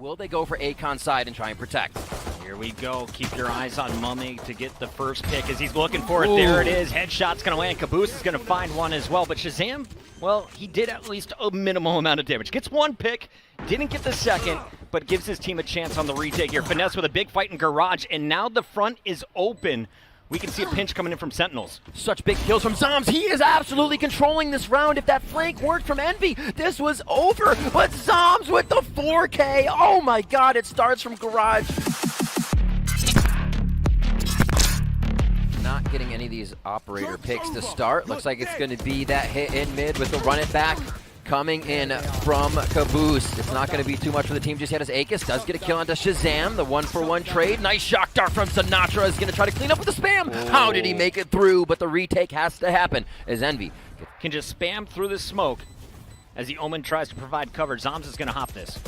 Will they go for aKis side and try and protect? Here we go. Keep your eyes on mummAy to get the first pick as he's looking for it. Ooh. There it is. Headshot's going to land. kaboose is going to find one as well. But ShahZaM, well, he did at least a minimal amount of damage. Gets one pick, didn't get the second, but gives his team a chance on the retake here. Finesse with a big fight in garage, and now the front is open. We can see a pinch coming in from Sentinels. Such big kills from zombs. He is absolutely controlling this round. If that flank worked from Envy, this was over. But zombs with the 4K. Oh my god, it starts from garage. Not getting any of these operator picks to start. Looks like it's going to be that hit in mid with the run it back coming in from kaboose. It's not going to be too much for the team just yet as aKis does get a kill onto ShahZaM. The 1-for-1 trade. Nice shock dart from sinatraa is going to try to clean up with the spam. Oh. How did he make it through? But the retake has to happen as Envy can just spam through the smoke as the Omen tries to provide cover. zombs is going to hop this.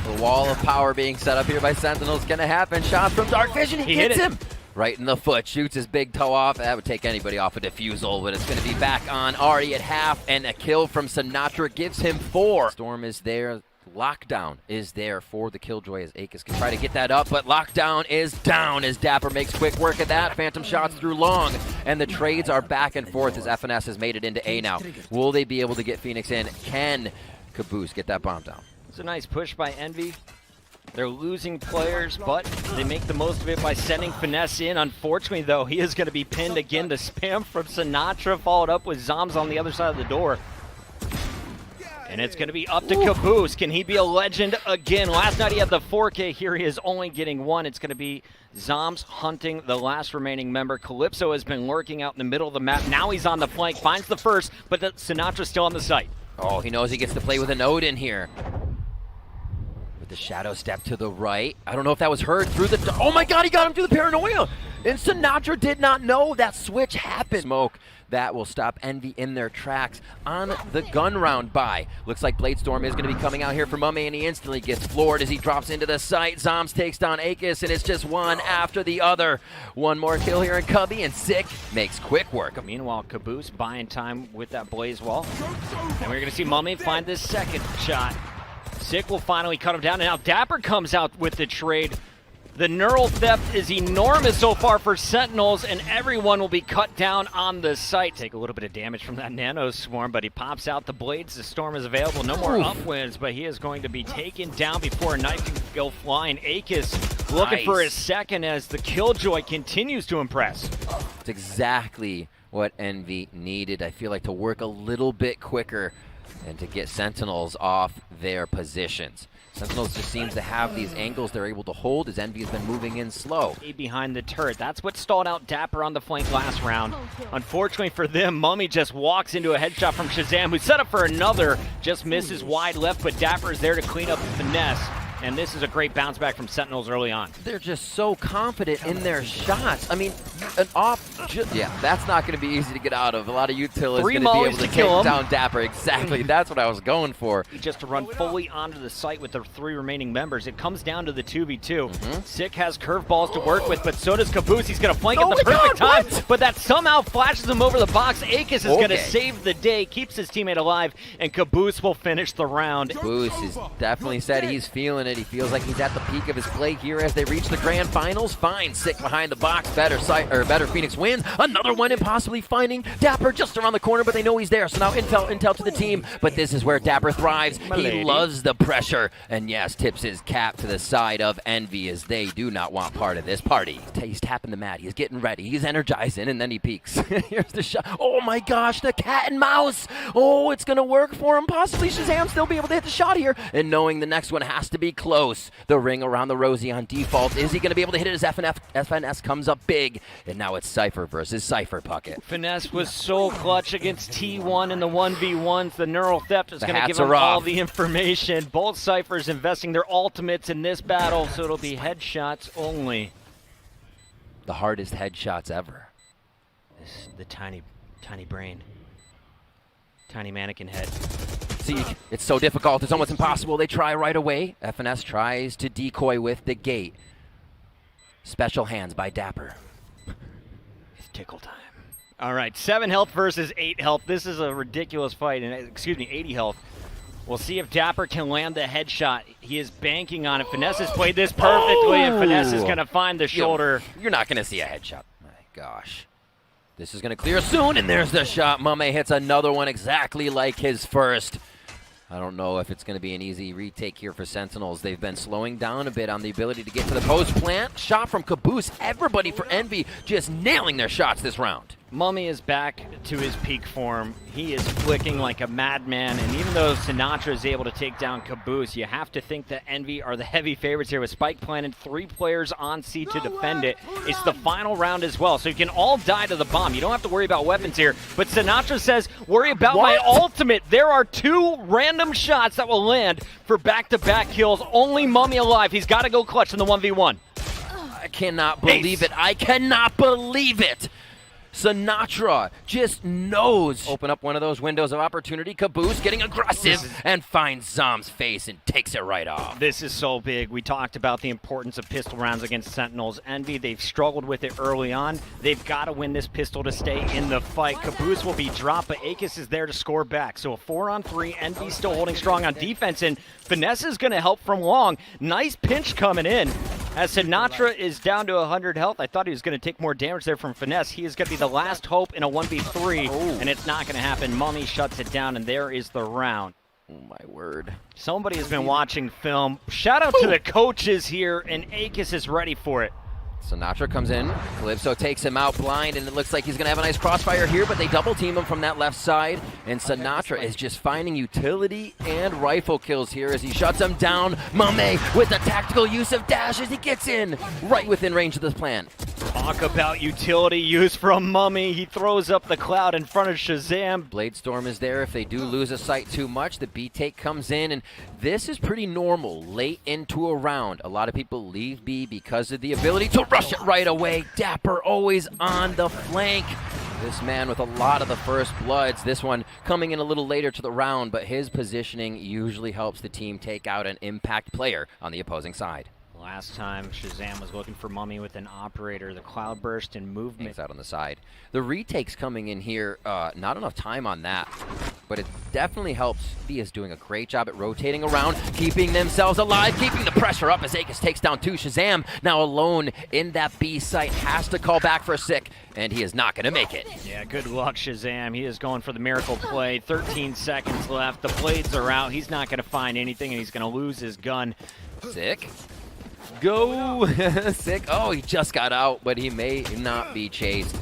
The wall of power being set up here by Sentinels going to happen. Shots from Dark Vision. He hits him. Right in the foot, shoots his big toe off. That would take anybody off a defusal, but it's going to be back on Ari at half, and a kill from sinatraa gives him 4. Storm is there. Lockdown is there for the Killjoy as aKis can try to get that up, but Lockdown is down as dapr makes quick work of that. Phantom shots through long, and the trades are back and forth as FNS has made it into A now. Will they be able to get Phoenix in? Can kaboose get that bomb down? It's a nice push by Envy. They're losing players, but they make the most of it by sending Finesse in. Unfortunately, though, he is going to be pinned again. The spam from sinatraa followed up with zombs on the other side of the door. And it's going to be up to kaboose. Can he be a legend again? Last night he had the 4K. Here he is only getting 1. It's going to be zombs hunting the last remaining member. Calypso has been lurking out in the middle of the map. Now he's on the flank, finds the first, but sinatra's still on the site. Oh, he knows he gets to play with a node in here. The shadow step to the right. I don't know if that was heard through the... Oh my god, he got him through the paranoia! And sinatraa did not know that switch happened. Smoke. That will stop Envy in their tracks on the gun round buy. Looks like Bladestorm is going to be coming out here for mummAy, and he instantly gets floored as he drops into the site. zombs takes down aKis, and it's just one after the other. One more kill here in Cubby, and Sick makes quick work. Meanwhile, kaboose buying time with that blaze wall. And we're going to see mummAy find this second shot. Sick will finally cut him down, and now dapr comes out with the trade. The neural theft is enormous so far for Sentinels, and everyone will be cut down on the site. Take a little bit of damage from that nano swarm, but he pops out the blades. The storm is available. No more upwinds, but he is going to be taken down before a knife can go flying. aKis looking for his second as the Killjoy continues to impress. It's exactly what Envy needed. I feel like to work a little bit quicker and to get Sentinels off their positions. Sentinels just seems to have these angles they're able to hold as Envy has been moving in slow. Behind the turret. That's what stalled out dapr on the flank last round. Unfortunately for them, mummAy just walks into a headshot from ShahZaM, who's set up for another. Just misses wide left, but dapr is there to clean up the finesse. And this is a great bounce back from Sentinels early on. They're just so confident in their shots. I mean, an yeah, that's not going to be easy to get out of. A lot of util is going to be able to take down dapr. Exactly, that's what I was going for. Just to run fully onto the site with the 3 remaining members. It comes down to the 2v2. Sick has curveballs to work with, but so does kaboose. He's going to flank at the perfect time, but that somehow flashes him over the box. aKis is going to save the day, keeps his teammate alive, and kaboose will finish the round. Kaboose has definitely said he's feeling it. He feels like he's at the peak of his play here as they reach the grand finals. Fine, Sick behind the box. Better Phoenix wins. Another one impossibly finding dapr just around the corner, but they know he's there. So now intel to the team. But this is where dapr thrives. He loves the pressure. And yes, tips his cap to the side of Envy as they do not want part of this party. He's tapping the mat. He's getting ready. He's energizing, and then he peeks. Here's the shot. Oh my gosh, the cat and mouse. Oh, it's going to work for him. Possibly ShahZaM still be able to hit the shot here. And knowing the next one has to be close. The ring around the Rosie on default. Is he going to be able to hit it as FNS comes up big? And now it's Cypher versus Cypher Puckett. Finesse was so clutch against T1 in the 1v1s. The neural theft is going to give him all the information. Both Cyphers investing their ultimates in this battle, so it'll be headshots only. The hardest headshots ever. The tiny brain. Tiny mannequin head. See, it's so difficult, it's almost impossible. They try right away. FNS tries to decoy with the gate. Special hands by dapr. It's tickle time. All right, 7 health versus 8 health. This is a ridiculous fight, and excuse me, 80 health. We'll see if dapr can land the headshot. He is banking on it. Finesse has played this perfectly, and Finesse is going to find the shoulder. You're not going to see a headshot. My gosh. This is going to clear soon, and there's the shot. mummAy hits another one exactly like his first. I don't know if it's going to be an easy retake here for Sentinels. They've been slowing down a bit on the ability to get to the post plant. Shot from kaboose. Everybody for Envy just nailing their shots this round. mummAy is back to his peak form. He is flicking like a madman, and even though Sinatraa is able to take down kaboose, you have to think that Envy are the heavy favorites here with Spike planted, 3 players on C to defend it. It's the final round as well, so you can all die to the bomb. You don't have to worry about weapons here, but Sinatraa says, worry about my ultimate. There are 2 random shots that will land for back-to-back kills. Only mummAy alive. He's got to go clutch in the 1v1. I cannot believe it. I cannot believe it. Sinatraa just knows. Open up one of those windows of opportunity. kaboose getting aggressive and finds ZaM's face and takes it right off. This is so big. We talked about the importance of pistol rounds against Sentinels. Envy, they've struggled with it early on. They've got to win this pistol to stay in the fight. kaboose will be dropped, but aKis is there to score back. So a 4-on-3. Envy still holding strong on defense, and Finesse is going to help from long. Nice pinch coming in. As Sinatraa is down to 100 health, I thought he was going to take more damage there from Finesse. He is going to be the last hope in a 1v3, and it's not going to happen. mummAy shuts it down, and there is the round. Oh, my word. Somebody has been watching film. Shout out to the coaches here, and aKis is ready for it. Sinatraa comes in, Calypso takes him out blind, and it looks like he's going to have a nice crossfire here, but they double team him from that left side, and Sinatraa is just finding utility and rifle kills here as he shuts him down. mummAy with the tactical use of dash as he gets in right within range of this plan. Talk about utility use from mummAy. He throws up the cloud in front of ShahZaM. Bladestorm is there if they do lose a sight too much. The B take comes in, and this is pretty normal late into a round. A lot of people leave B because of the ability to rush it right away. dapr always on the flank. This man with a lot of the first bloods. This one coming in a little later to the round, but his positioning usually helps the team take out an impact player on the opposing side. Last time ShahZaM was looking for mummAy with an operator, the cloudburst and movement. It's out on the side. The retakes coming in here, not enough time on that, but it definitely helps. B is doing a great job at rotating around, keeping themselves alive, keeping the pressure up as aKis takes down 2. ShahZaM now alone in that B site, has to call back for a sick, and he is not going to make it. Yeah, good luck, ShahZaM. He is going for the miracle play. 13 seconds left. The blades are out. He's not going to find anything, and he's going to lose his gun. Sick. Go! Sick. Oh, he just got out, but he may not be chased.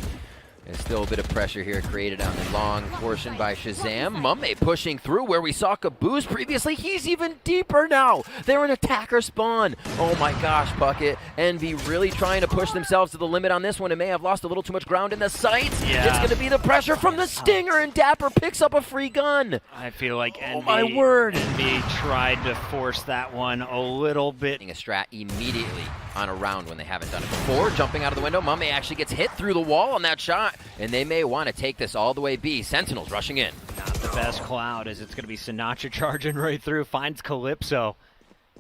There's still a bit of pressure here created on the long portion by ShahZaM. mummAy pushing through where we saw kaboose previously. He's even deeper now. They're an attacker spawn. Oh my gosh, Bucket. Envy really trying to push themselves to the limit on this one and may have lost a little too much ground in the sights. Yeah. It's going to be the pressure from the Stinger, and dapr picks up a free gun. I feel like Envy, my word. Envy tried to force that one a little bit. A strat immediately on a round when they haven't done it before. Jumping out of the window, mummAy actually gets hit through the wall on that shot, and they may want to take this all the way B. Sentinels rushing in. Not the best cloud, as it's going to be Sinatraa charging right through, finds Calypso.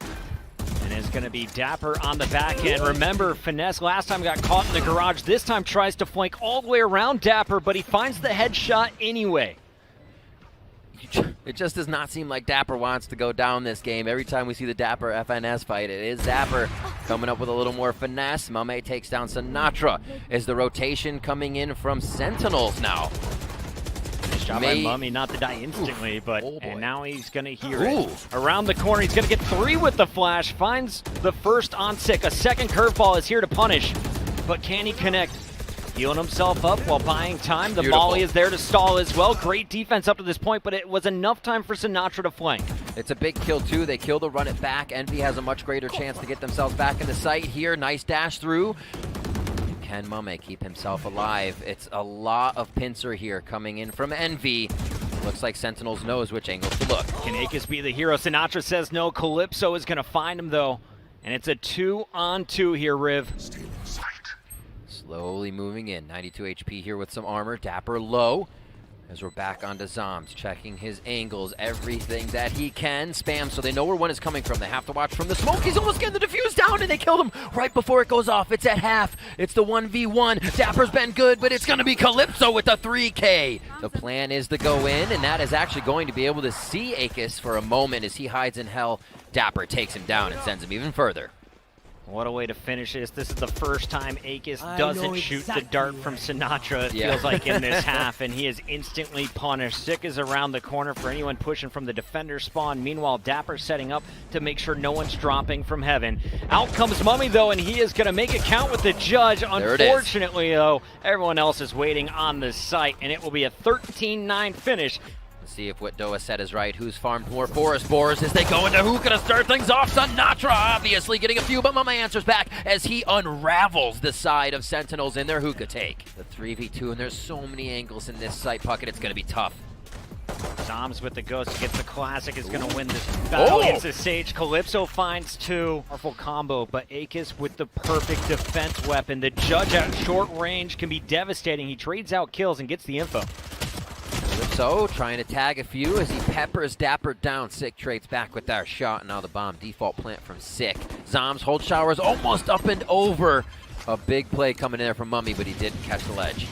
And it's going to be dapr on the back end. Remember, Finesse last time got caught in the garage. This time tries to flank all the way around dapr, but he finds the headshot anyway. It just does not seem like dapr wants to go down this game. Every time we see the dapr FNS fight, it is dapr coming up with a little more finesse. mummAy takes down Sinatraa. Is the rotation coming in from Sentinels now? Nice job by mummAy not to die instantly, but and now he's going to hear Ooh. it. Around the corner, he's going to get 3 with the flash. Finds the first on sick. A second curveball is here to punish, but can he connect? Healing himself up while buying time. The Beautiful. volley is there to stall as well. Great defense up to this point, but it was enough time for Sinatraa to flank. It's a big kill, too. They kill to run it back. Envy has a much greater chance to get themselves back in the sight here. Nice dash through. Can mummAy keep himself alive? It's a lot of pincer here coming in from Envy. Looks like Sentinels knows which angle to look. Can aKis be the hero? Sinatraa says no. Calypso is going to find him, though. And it's a 2-on-2 here, Riv. Slowly moving in. 92 HP here with some armor. dapr low. As we're back onto zombs, checking his angles, everything that he can. Spam so they know where one is coming from. They have to watch from the smoke. He's almost getting the defuse down, and they killed him right before it goes off. It's at half. It's the 1v1. dappr's been good, but it's going to be Calypso with the 3K. The plan is to go in, and that is actually going to be able to see aKis for a moment as he hides in hell. dapr takes him down and sends him even further. What a way to finish this. This is the first time aKis doesn't shoot the dart from Sinatraa, it feels like, in this half, and he is instantly punished. Sick is around the corner for anyone pushing from the defender spawn. Meanwhile, dapr setting up to make sure no one's dropping from heaven. Out comes mummAy, though, and he is going to make it count with the judge. Unfortunately, though, everyone else is waiting on the site, and it will be a 13-9 finish. See if what Doa said is right. Who's farmed more forest boars as they go into hookah to start things off? Sinatraa obviously getting a few, but mummAy answers back as he unravels the side of Sentinels in their hookah take. The 3v2, and there's so many angles in this site pocket, it's going to be tough. zombs with the ghost gets the classic, is going to win this battle against the Sage. Calypso finds two. Powerful combo, but aKis with the perfect defense weapon. The judge at short range can be devastating. He trades out kills and gets the info. So, trying to tag a few as he peppers dapr down. Sick trades back with our shot, and now the bomb default plant from Sick. zombs hold showers almost up and over. A big play coming in there from mummAy, but he didn't catch the ledge.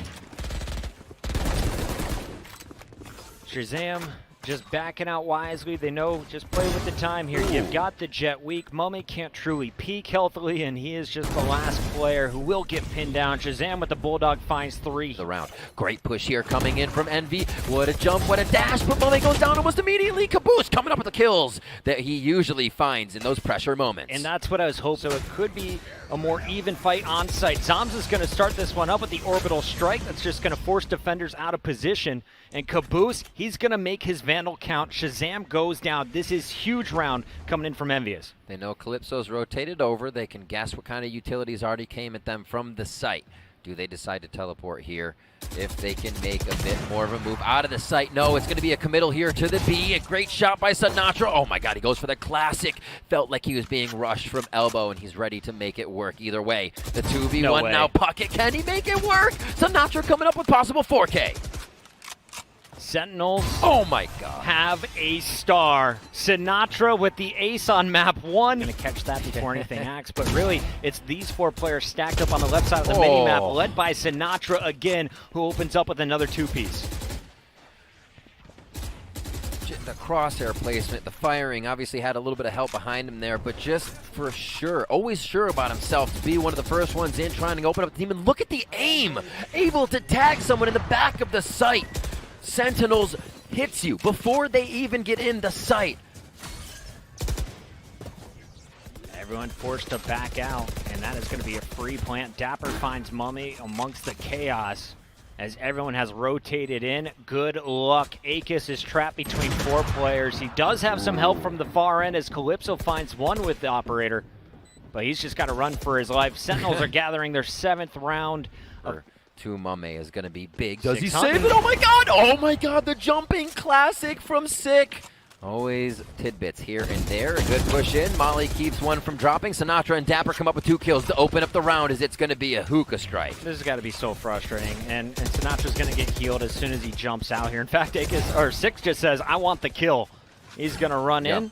ShahZaM just backing out wisely. They know just play with the time here. You've got the jet weak. mummAy can't truly peak healthily, and he is just the last player who will get pinned down. ShahZaM with the Bulldog finds 3. The round. Great push here coming in from Envy. What a jump, what a dash, but mummAy goes down almost immediately. Kaboose coming up with the kills that he usually finds in those pressure moments. And that's what I was hoping. So it could be a more even fight on site. zombs is going to start this one up with the orbital strike. That's just going to force defenders out of position. And Kaboose, he's going to make his Vandal count. ShahZaM goes down. This is huge round coming in from Envious. They know Calypso's rotated over. They can guess what kind of utilities already came at them from the site. Do they decide to teleport here? If they can make a bit more of a move out of the site. No, it's going to be a committal here to the B. A great shot by Sinatraa. Oh my god, he goes for the classic. Felt like he was being rushed from elbow, and he's ready to make it work either way. The 2v1 now pocket. Can he make it work? Sinatraa coming up with possible 4K. Sentinels, oh my god, have a star. Sinatraa with the ace on map 1. Gonna catch that before anything acts, but really, it's these 4 players stacked up on the left side of the mini-map, led by Sinatraa again, who opens up with another 2-piece. The crosshair placement, the firing obviously had a little bit of help behind him there, but just for sure, always sure about himself to be one of the first ones in, trying to open up the team. And look at the aim, able to tag someone in the back of the site. Sentinels hits you before they even get in the site. Everyone forced to back out, and that is going to be a free plant. dapr finds mummAy amongst the chaos as everyone has rotated in. Good luck. aKis is trapped between 4 players. He does have some help from the far end as Calypso finds one with the operator, but he's just got to run for his life. Sentinels are gathering their 7th round. To mummAy is going to be big. Does he save it? Oh my god! Oh my god, the jumping classic from Sick. Always tidbits here and there. A good push in. Molly keeps one from dropping. Sinatraa and dapr come up with 2 kills to open up the round as it's going to be a hookah strike. This has got to be so frustrating. And Sinatra's going to get healed as soon as he jumps out here. In fact, Sick just says, I want the kill. He's going to run in.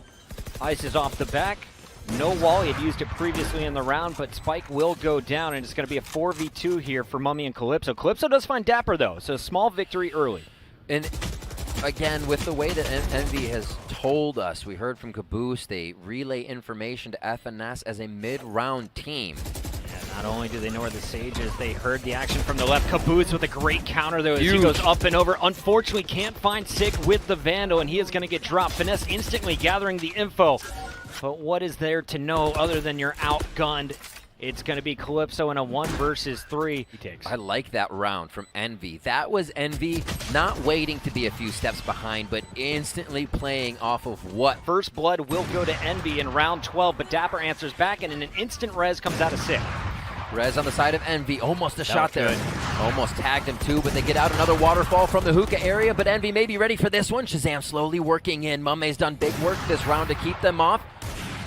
Ice is off the back. No wall, he had used it previously in the round, but Spike will go down, and it's going to be a 4v2 here for mummAy and Calypso. Calypso does find dapr, though, so small victory early. And again, with the way that Envy has told us, we heard from Kaboose, they relay information to FNS as a mid-round team. And not only do they know where the Sage is, they heard the action from the left. Kaboose with a great counter, though, as he goes up and over. Unfortunately, can't find Sick with the Vandal, and he is going to get dropped. Finesse instantly gathering the info. But what is there to know other than you're outgunned? It's going to be Calypso in a 1 versus 3. He takes. I like that round from Envy. That was Envy not waiting to be a few steps behind, but instantly playing off of what? First blood will go to Envy in round 12, but dapr answers back, and in an instant res comes out of Sick. Res on the side of Envy, almost a shot there. Almost tagged him too, but they get out another waterfall from the hookah area, but Envy may be ready for this one. ShahZaM slowly working in. mummAy's done big work this round to keep them off.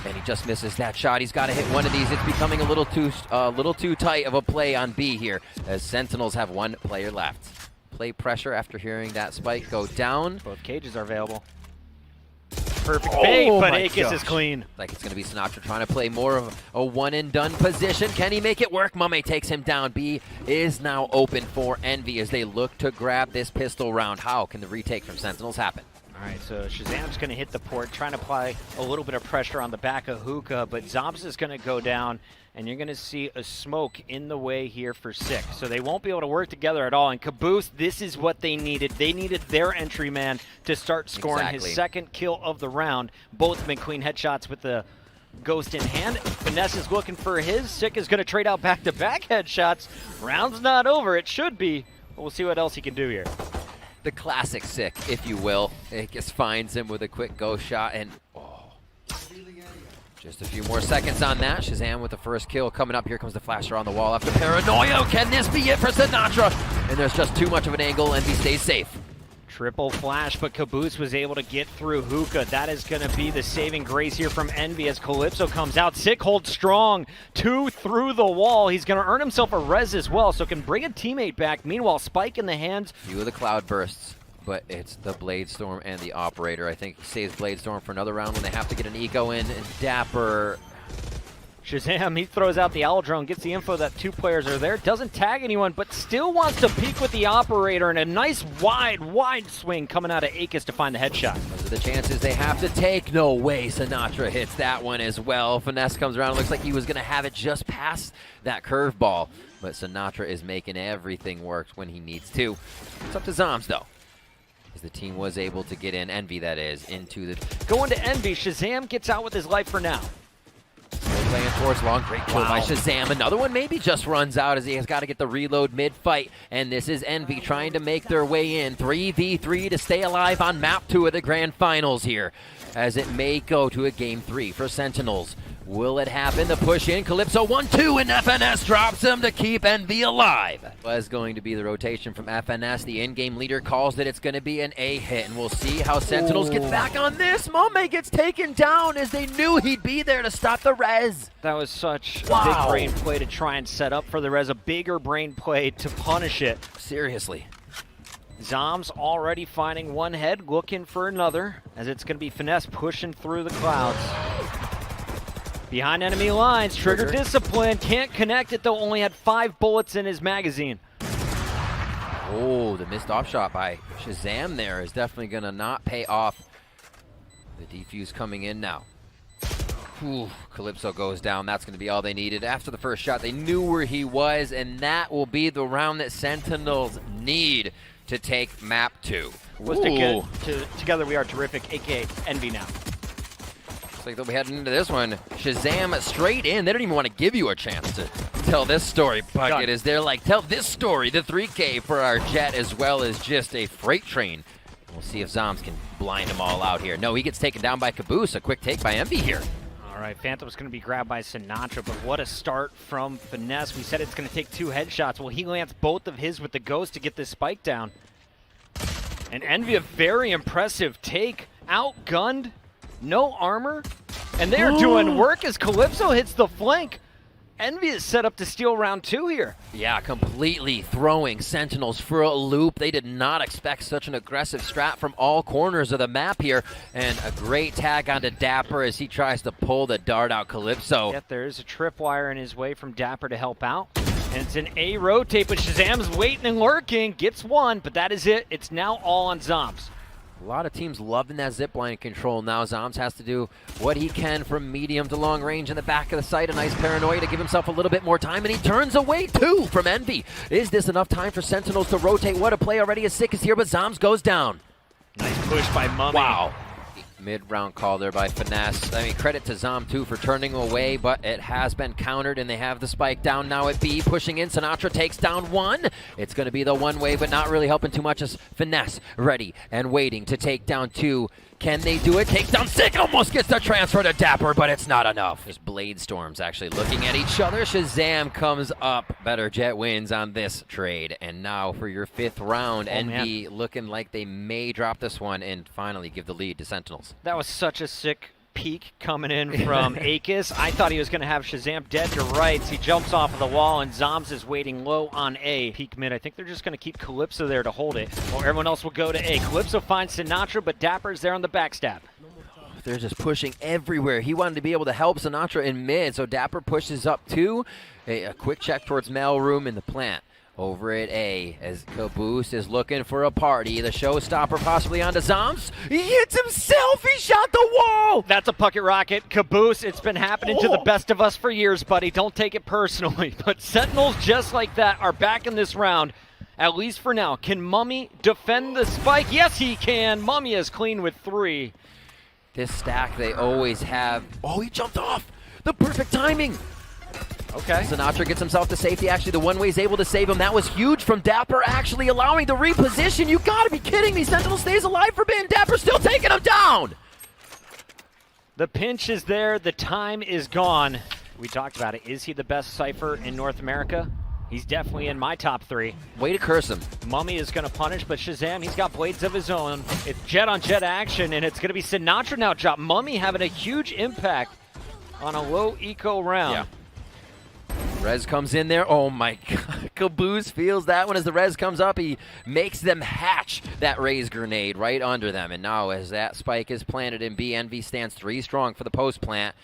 And he just misses that shot. He's got to hit one of these. It's becoming a little too tight of a play on B here, as Sentinels have 1 player left. play pressure after hearing that spike go down. Both cages are available. Perfect bait, but aKis is clean. Like it's going to be sinatraa trying to play more of a one-and-done position. Can he make it work? mummAy takes him down. B is now open for Envy as they look to grab this pistol round. How can the retake from Sentinels happen? All right, so ShahZaM's going to hit the port, trying to apply a little bit of pressure on the back of Hookah, but zombs is going to go down, and you're going to see a smoke in the way here for Sick. So they won't be able to work together at all. And Kaboose, this is what they needed. They needed their entry man to start scoring his second kill of the round. Both have been clean headshots with the Ghost in hand. Finesse is looking for his. Sick is going to trade out back-to-back headshots. Round's not over. It should be, but we'll see what else he can do here. The classic Sick, if you will. aKis finds him with a quick ghost shot, and just a few more seconds on that. ShahZaM with the first kill coming up. Here comes the flasher on the wall after Paranoia. Can this be it for sinatraa? And there's just too much of an angle, and he stays safe. Triple flash, but Kaboose was able to get through Hookah. That is going to be the saving grace here from Envy as Calypso comes out. Sick holds strong. 2 through the wall. He's going to earn himself a res as well, so can bring a teammate back. Meanwhile, Spike in the hands. Few of the cloud bursts, but it's the Bladestorm and the Operator. I think he saves Bladestorm for another round when they have to get an eco in. And dapr. ShahZaM, he throws out the owl drone, gets the info that 2 players are there, doesn't tag anyone, but still wants to peek with the Operator, and a nice wide swing coming out of aKis to find the headshot. Those are the chances they have to take. No way sinatraa hits that one as well. Finesse comes around. It looks like he was going to have it just past that curveball, but sinatraa is making everything work when he needs to. It's up to zombs, though, as the team was able to get in. Envy, that is, into the... Going to Envy, ShahZaM gets out with his life for now. Playing towards long, great kill by ShahZaM. Another one maybe just runs out as he has got to get the reload mid-fight. And this is Envy trying to make their way in. 3v3 to stay alive on map 2 of the grand finals here, as it may go to a game 3 for Sentinels. Will it happen? The push in. Calypso 1-2, and FNS drops him to keep Envy alive. Was going to be the rotation from FNS. The in-game leader calls that it's going to be an A hit, and we'll see how Sentinels get back on this. mummAy gets taken down as they knew he'd be there to stop the res. That was such a big brain play to try and set up for the res, a bigger brain play to punish it. Seriously. Zombs already finding one head, looking for another, as it's going to be Finesse pushing through the clouds. Behind enemy lines, trigger discipline, can't connect it though, only had 5 bullets in his magazine. Oh, the missed off shot by ShahZaM there is definitely going to not pay off. The defuse coming in now. Ooh, Calypso goes down. That's going to be all they needed. After the first shot, they knew where he was, and that will be the round that Sentinels need to take map 2. Together we are terrific, aka Envy now. Looks like they'll be heading into this one. ShahZaM straight in. They don't even want to give you a chance to tell this story. Bucket is there like, tell this story. The 3K for our Jet, as well as just a freight train. We'll see if zombs can blind them all out here. No, he gets taken down by Kaboose. A quick take by Envy here. All right, Phantom's going to be grabbed by sinatraa, but what a start from Finesse. We said it's going to take 2 headshots. Well, he lands both of his with the Ghost to get this spike down. And Envy, a very impressive take. Outgunned. No armor, and they're doing work as Calypso hits the flank. Envy is set up to steal round 2 here. Yeah, completely throwing Sentinels for a loop. They did not expect such an aggressive strat from all corners of the map here. And a great tag onto dapr as he tries to pull the dart out Calypso. Yet there is a tripwire in his way from dapr to help out. And it's an A rotate, but ShahZaM's waiting and lurking. Gets one, but that is it. It's now all on zombs. A lot of teams loving that zipline control now. zombs has to do what he can from medium to long range in the back of the site. A nice paranoia to give himself a little bit more time, and he turns away too from Envy. Is this enough time for Sentinels to rotate? What a play already. As Sick is here, but zombs goes down. Nice push by mummAy. Wow. Mid-round call there by Finesse. I mean, credit to Zom too for turning away, but it has been countered, and they have the spike down now at B. Pushing in, sinatraa takes down 1. It's going to be the one way, but not really helping too much as Finesse ready and waiting to take down 2. Can they do it? Takes down Sick, almost gets the transfer to dapr, but it's not enough. There's Bladestorms actually looking at each other. ShahZaM comes up. Better Jet wins on this trade. And now for your 5th round, Envy looking like they may drop this one and finally give the lead to Sentinels. That was such a sick peek coming in from aKis. I thought he was going to have ShahZaM dead to rights. He jumps off of the wall, and zombs is waiting low on A. Peek mid. I think they're just going to keep Calypso there to hold it, or everyone else will go to A. Calypso finds sinatraa, but dapr is there on the backstab. They're just pushing everywhere. He wanted to be able to help sinatraa in mid, so dapr pushes up too. A quick check towards mailroom in the plant. Over at A, as kaboose is looking for a party. The showstopper possibly onto zombs. He hits himself. He shot the wall. That's a bucket rocket. Caboose, it's been happening to the best of us for years, buddy. Don't take it personally. But Sentinels, just like that, are back in this round, at least for now. Can mummAy defend the spike? Yes, he can. mummAy is clean with 3. This stack they always have. Oh, he jumped off. The perfect timing. Okay. sinatraa gets himself to safety. Actually, the one-way is able to save him. That was huge from dapr, actually allowing the reposition. You gotta be kidding me. Sentinel stays alive for Ben. dapr still taking him down. The pinch is there. The time is gone. We talked about it. Is he the best Cypher in North America? He's definitely in my top 3. Way to curse him. mummAy is going to punish, but ShahZaM, he's got blades of his own. It's jet-on-jet action, and it's going to be sinatraa now drop. mummAy having a huge impact on a low eco round. Yeah. Rez comes in there. Oh my god. Caboose feels that one as the Rez comes up. He makes them hatch that raise grenade right under them. And now as that spike is planted in B, Envy stands 3 strong for the post plant.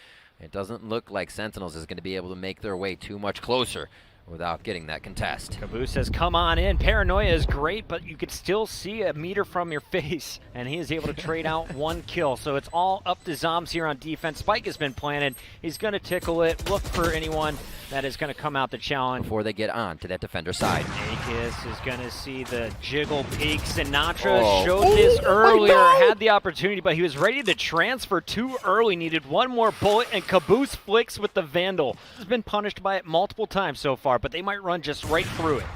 It doesn't look like Sentinels is going to be able to make their way too much closer without getting that contest. Caboose says, come on in. Paranoia is great, but you could still see a meter from your face, and he is able to trade out 1 kill. So it's all up to zombs here on defense. Spike has been planted. He's going to tickle it, look for anyone that is going to come out the challenge. Before they get on to that defender side. aKis is going to see the jiggle peek. sinatraa showed this earlier, had the opportunity, but he was ready to transfer too early. Needed 1 more bullet, and Caboose flicks with the Vandal. He's been punished by it multiple times so far, but they might run just right through it.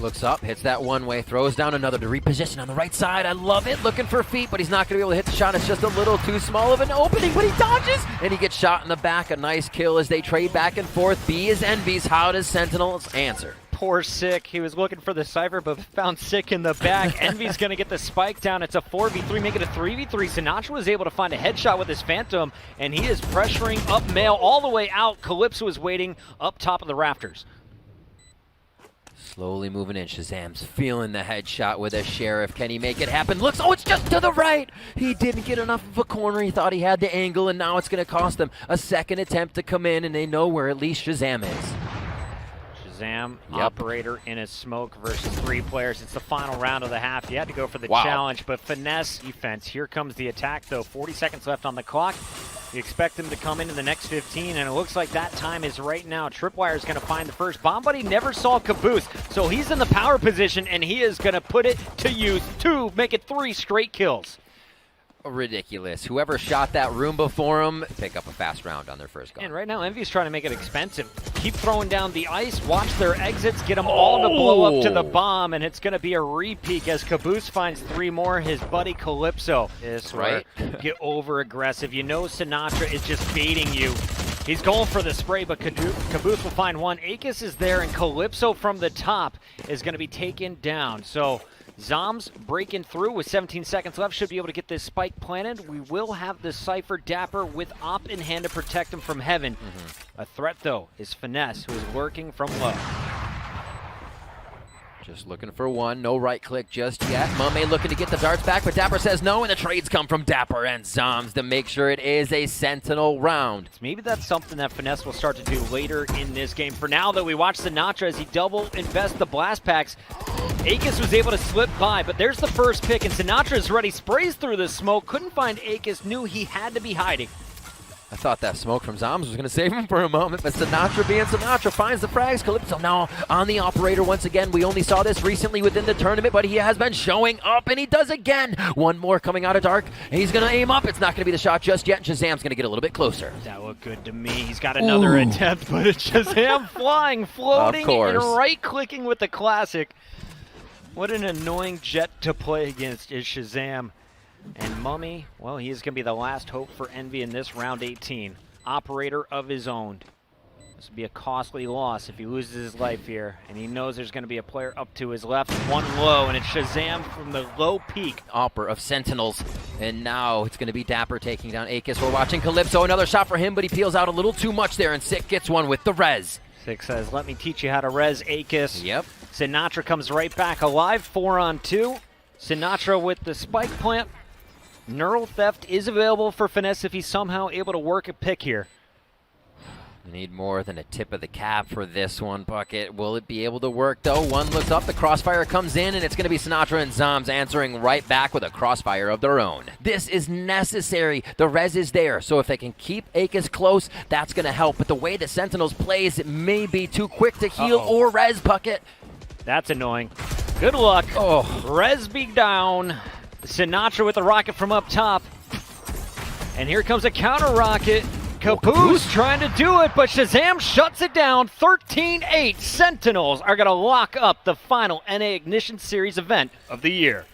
Looks up, hits that one-way, throws down another to reposition on the right side. I love it. Looking for feet, but he's not going to be able to hit the shot. It's just a little too small of an opening, but he dodges, and he gets shot in the back. A nice kill as they trade back and forth. B is Envy's. How does Sentinels answer? Poor Sick. He was looking for the Cypher, but found Sick in the back. Envy's going to get the spike down. It's a 4v3, make it a 3v3. sinatraa was able to find a headshot with his Phantom, and he is pressuring up mail all the way out. Calypso is waiting up top of the rafters. Slowly moving in. ShahZaM's feeling the headshot with a Sheriff. Can he make it happen? Looks, oh, it's just to the right. He didn't get enough of a corner. He thought he had the angle, and now it's going to cost them a second attempt to come in, and they know where at least ShahZaM is. ShahZaM, operator in a smoke versus 3 players. It's the final round of the half. You had to go for the challenge, but finesse defense. Here comes the attack, though. 40 seconds left on the clock. You expect them to come in the next 15, and it looks like that time is right now. Tripwire is going to find the first bomb, but he never saw Caboose, so he's in the power position, and he is going to put it to use to make it 3 straight kills. Ridiculous. Whoever shot that room before him, pick up a fast round on their first gun. And right now, Envy's trying to make it expensive. Keep throwing down the ice, watch their exits, get them all to blow up to the bomb, and it's going to be a repeat as Caboose finds 3 more. His buddy Calypso is right. Get over aggressive. You know sinatraa is just baiting you. He's going for the spray, but Caboose will find 1. aKis is there, and Calypso from the top is going to be taken down. So zombs breaking through with 17 seconds left. Should be able to get this spike planted. We will have the Cypher dapr with op in hand to protect him from heaven. A threat, though, is finesse, who is lurking from low. Just looking for 1. No right click just yet. mummAy looking to get the darts back, but dapr says no, and the trades come from dapr and zombs to make sure it is a Sentinel round. Maybe that's something that finesse will start to do later in this game. For now, though, we watch sinatraa as he double invests the blast packs. aKis was able to slip by, but there's the first pick, and sinatraa is ready. Sprays through the smoke. Couldn't find aKis. Knew he had to be hiding. I thought that smoke from Zombs was going to save him for a moment, but sinatraa being sinatraa finds the frags. Calypso now on the operator once again. We only saw this recently within the tournament, but he has been showing up, and he does again. 1 more coming out of dark, and he's going to aim up. It's not going to be the shot just yet, and ShahZaM's going to get a little bit closer. That looked good to me. He's got another attempt, but it's ShahZaM flying, floating, and right-clicking with the classic. What an annoying jet to play against is ShahZaM. And mummAy, well, he is going to be the last hope for Envy in this round 18. Operator of his own. This would be a costly loss if he loses his life here, and he knows there's going to be a player up to his left, one low, and it's ShahZaM from the low peak. Opera of Sentinels, and now it's going to be dapr taking down aKis. We're watching Calypso, another shot for him, but he peels out a little too much there, and Sick gets one with the res. Sick says, let me teach you how to res aKis. Yep. Sinatraa comes right back alive, 4-on-2. Sinatraa with the spike plant. Neural Theft is available for Finesse if he's somehow able to work a pick here. Need more than a tip of the cap for this one, Bucket. Will it be able to work, though? One looks up, the crossfire comes in, and it's going to be sinatraa and zombs answering right back with a crossfire of their own. This is necessary. The res is there, so if they can keep aKis close, that's going to help. But the way the Sentinels plays, it may be too quick to heal or res, Bucket. That's annoying. Good luck. Oh. Res be down. Sinatraa with the rocket from up top. And here comes a counter rocket. Kaboose trying to do it, but ShahZaM shuts it down. 13-8. Sentinels are going to lock up the final NA Ignition Series event of the year.